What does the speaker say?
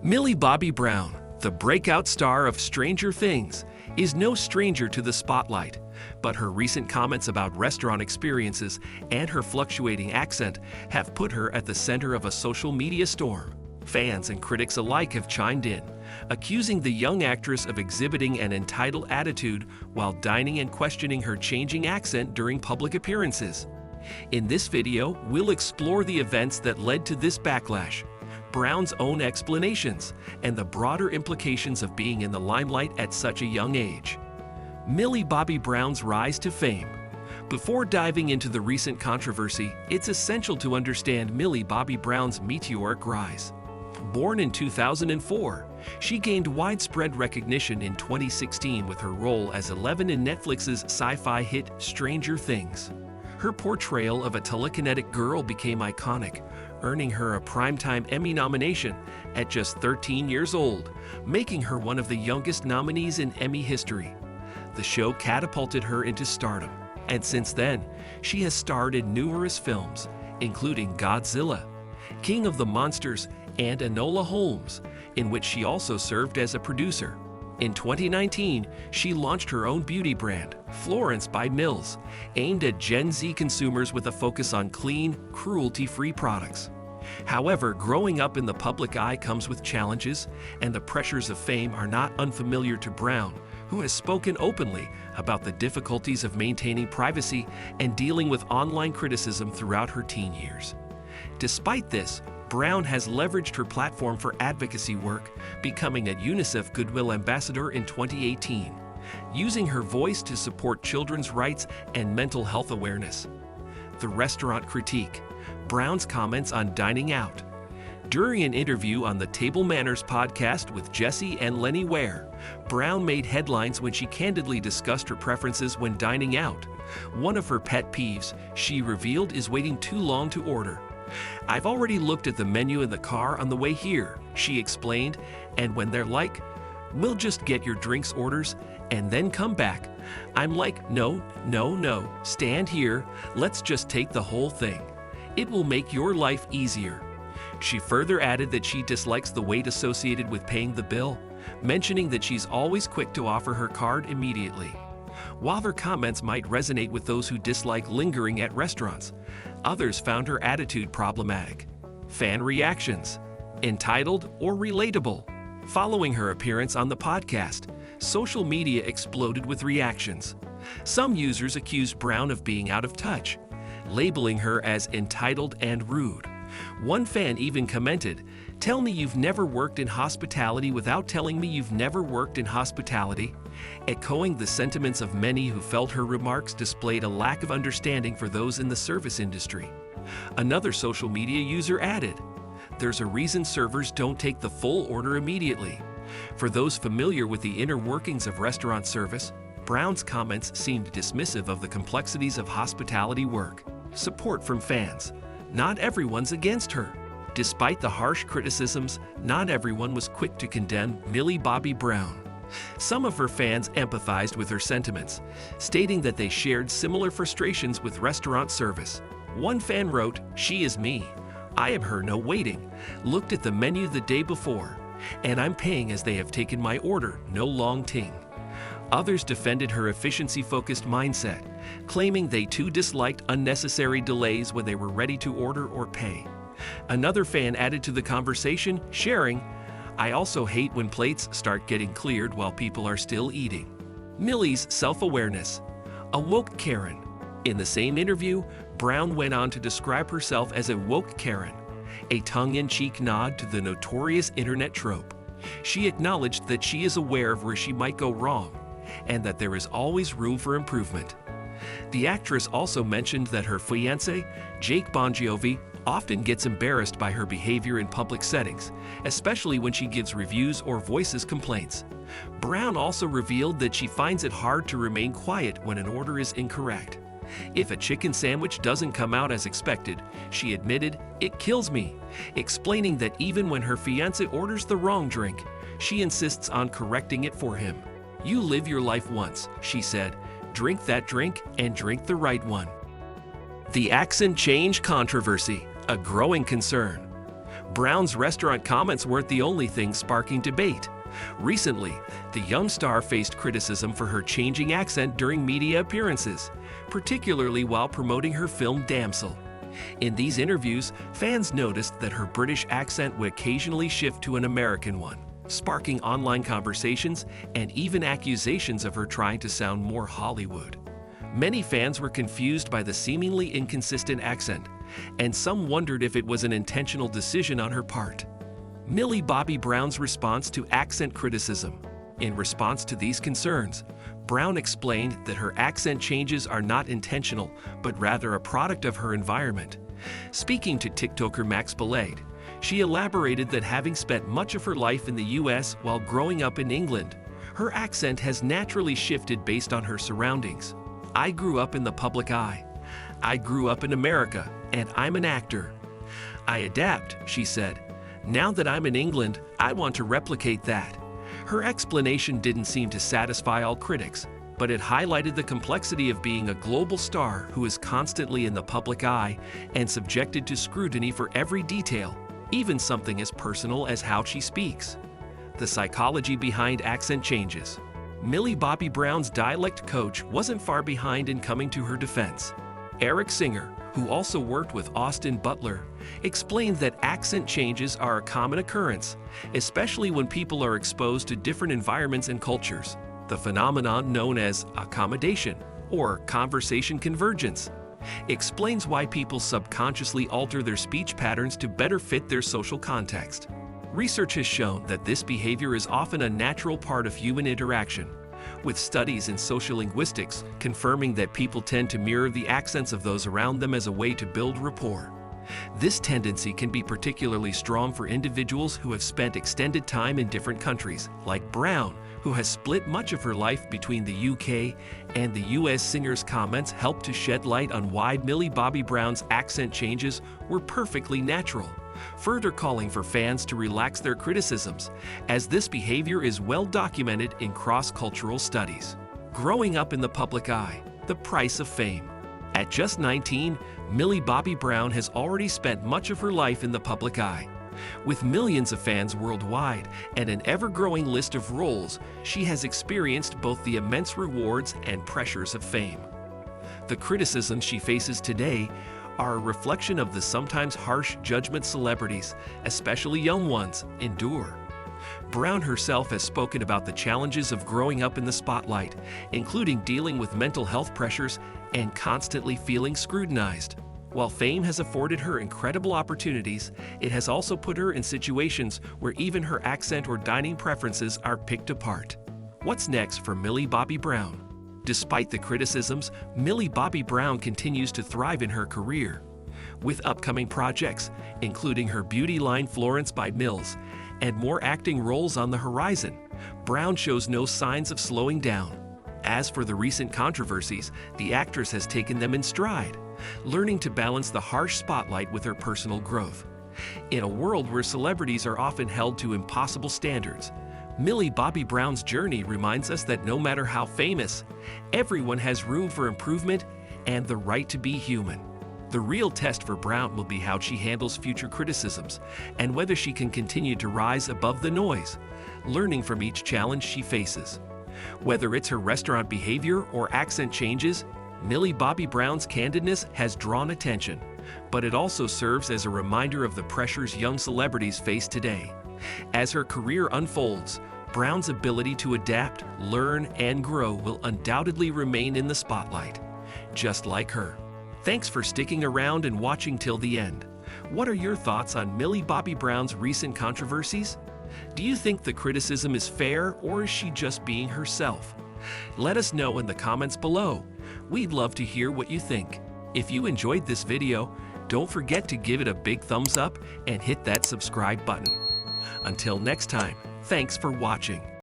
Millie Bobby Brown, the breakout star of Stranger Things, is no stranger to the spotlight, but her recent comments about restaurant experiences and her fluctuating accent have put her at the center of a social media storm. Fans and critics alike have chimed in, accusing the young actress of exhibiting an entitled attitude while dining and questioning her changing accent during public appearances. In this video, we'll explore the events that led to this backlash, Brown's own explanations, and the broader implications of being in the limelight at such a young age. Millie Bobby Brown's rise to fame. Before diving into the recent controversy, it's essential to understand Millie Bobby Brown's meteoric rise. Born in 2004, she gained widespread recognition in 2016 with her role as Eleven in Netflix's sci-fi hit Stranger Things. Her portrayal of a telekinetic girl became iconic, earning her a Primetime Emmy nomination at just 13 years old, making her one of the youngest nominees in Emmy history. The show catapulted her into stardom, and since then, she has starred in numerous films, including Godzilla, King of the Monsters, and Enola Holmes, in which she also served as a producer. In 2019, she launched her own beauty brand, Florence by Mills, aimed at Gen Z consumers with a focus on clean, cruelty-free products. However, growing up in the public eye comes with challenges, and the pressures of fame are not unfamiliar to Brown, who has spoken openly about the difficulties of maintaining privacy and dealing with online criticism throughout her teen years. Despite this, Brown has leveraged her platform for advocacy work, becoming a UNICEF Goodwill Ambassador in 2018, using her voice to support children's rights and mental health awareness. The restaurant critique. Brown's comments on dining out. During an interview on the Table Manners podcast with Jesse and Lenny Ware, Brown made headlines when she candidly discussed her preferences when dining out. One of her pet peeves, she revealed, is waiting too long to order. "I've already looked at the menu in the car on the way here," she explained, "and when they're like, 'We'll just get your drinks orders and then come back,' I'm like, 'No, stand here, let's just take the whole thing. It will make your life easier." She further added that she dislikes the wait associated with paying the bill, mentioning that she's always quick to offer her card immediately. While her comments might resonate with those who dislike lingering at restaurants, others found her attitude problematic. Fan reactions. Entitled or relatable. Following her appearance on the podcast, social media exploded with reactions. Some users accused Brown of being out of touch, labeling her as entitled and rude. One fan even commented, "Tell me you've never worked in hospitality without telling me you've never worked in hospitality," echoing the sentiments of many who felt her remarks displayed a lack of understanding for those in the service industry. Another social media user added, "There's a reason servers don't take the full order immediately." For those familiar with the inner workings of restaurant service, Brown's comments seemed dismissive of the complexities of hospitality work. Support from fans. Not everyone's against her. Despite the harsh criticisms, not everyone was quick to condemn Millie Bobby Brown. Some of her fans empathized with her sentiments, stating that they shared similar frustrations with restaurant service. One fan wrote, "She is me. I am her, no waiting. Looked at the menu the day before, and I'm paying as they have taken my order, no long ting." Others defended her efficiency-focused mindset, claiming they too disliked unnecessary delays when they were ready to order or pay. Another fan added to the conversation, sharing, "I also hate when plates start getting cleared while people are still eating." Millie's self-awareness. A woke Karen. In the same interview, Brown went on to describe herself as a woke Karen, a tongue-in-cheek nod to the notorious internet trope. She acknowledged that she is aware of where she might go wrong, and that there is always room for improvement. The actress also mentioned that her fiancé, Jake Bongiovi, often gets embarrassed by her behavior in public settings, especially when she gives reviews or voices complaints. Brown also revealed that she finds it hard to remain quiet when an order is incorrect. If a chicken sandwich doesn't come out as expected, she admitted, "It kills me," explaining that even when her fiancé orders the wrong drink, she insists on correcting it for him. "You live your life once," she said. "Drink that drink and drink the right one." The accent change controversy, a growing concern. Brown's restaurant comments weren't the only thing sparking debate. Recently, the young star faced criticism for her changing accent during media appearances, particularly while promoting her film Damsel. In these interviews, fans noticed that her British accent would occasionally shift to an American one, sparking online conversations and even accusations of her trying to sound more Hollywood. Many fans were confused by the seemingly inconsistent accent, and some wondered if it was an intentional decision on her part. Millie Bobby Brown's response to accent criticism. In response to these concerns, Brown explained that her accent changes are not intentional, but rather a product of her environment. Speaking to TikToker Max Belade, she elaborated that having spent much of her life in the US while growing up in England, her accent has naturally shifted based on her surroundings. I grew up in the public eye. I grew up in America, and I'm an actor. I adapt, she said. Now that I'm in England, I want to replicate that. Her explanation didn't seem to satisfy all critics, but it highlighted the complexity of being a global star who is constantly in the public eye and subjected to scrutiny for every detail, even something as personal as how she speaks. The psychology behind accent changes. Millie Bobby Brown's dialect coach wasn't far behind in coming to her defense. Eric Singer, who also worked with Austin Butler, explained that accent changes are a common occurrence, especially when people are exposed to different environments and cultures. The phenomenon known as accommodation or conversation convergence explains why people subconsciously alter their speech patterns to better fit their social context. Research has shown that this behavior is often a natural part of human interaction, with studies in sociolinguistics confirming that people tend to mirror the accents of those around them as a way to build rapport. This tendency can be particularly strong for individuals who have spent extended time in different countries, like Brown, who has split much of her life between the UK and the US. Singer's comments helped to shed light on why Millie Bobby Brown's accent changes were perfectly natural, further calling for fans to relax their criticisms, as this behavior is well documented in cross-cultural studies. Growing up in the public eye, the price of fame. At just 19, Millie Bobby Brown has already spent much of her life in the public eye. With millions of fans worldwide and an ever-growing list of roles, she has experienced both the immense rewards and pressures of fame. The criticisms she faces today are a reflection of the sometimes harsh judgment celebrities, especially young ones, endure. Brown herself has spoken about the challenges of growing up in the spotlight, including dealing with mental health pressures and constantly feeling scrutinized. While fame has afforded her incredible opportunities, it has also put her in situations where even her accent or dining preferences are picked apart. What's next for Millie Bobby Brown? Despite the criticisms, Millie Bobby Brown continues to thrive in her career. With upcoming projects, including her beauty line Florence by Mills, and more acting roles on the horizon, Brown shows no signs of slowing down. As for the recent controversies, the actress has taken them in stride, learning to balance the harsh spotlight with her personal growth. In a world where celebrities are often held to impossible standards, Millie Bobby Brown's journey reminds us that no matter how famous, everyone has room for improvement and the right to be human. The real test for Brown will be how she handles future criticisms and whether she can continue to rise above the noise, learning from each challenge she faces. Whether it's her restaurant behavior or accent changes, Millie Bobby Brown's candidness has drawn attention, but it also serves as a reminder of the pressures young celebrities face today. As her career unfolds, Brown's ability to adapt, learn, and grow will undoubtedly remain in the spotlight, just like her. Thanks for sticking around and watching till the end. What are your thoughts on Millie Bobby Brown's recent controversies? Do you think the criticism is fair, or is she just being herself? Let us know in the comments below. We'd love to hear what you think. If you enjoyed this video, don't forget to give it a big thumbs up and hit that subscribe button. Until next time, thanks for watching.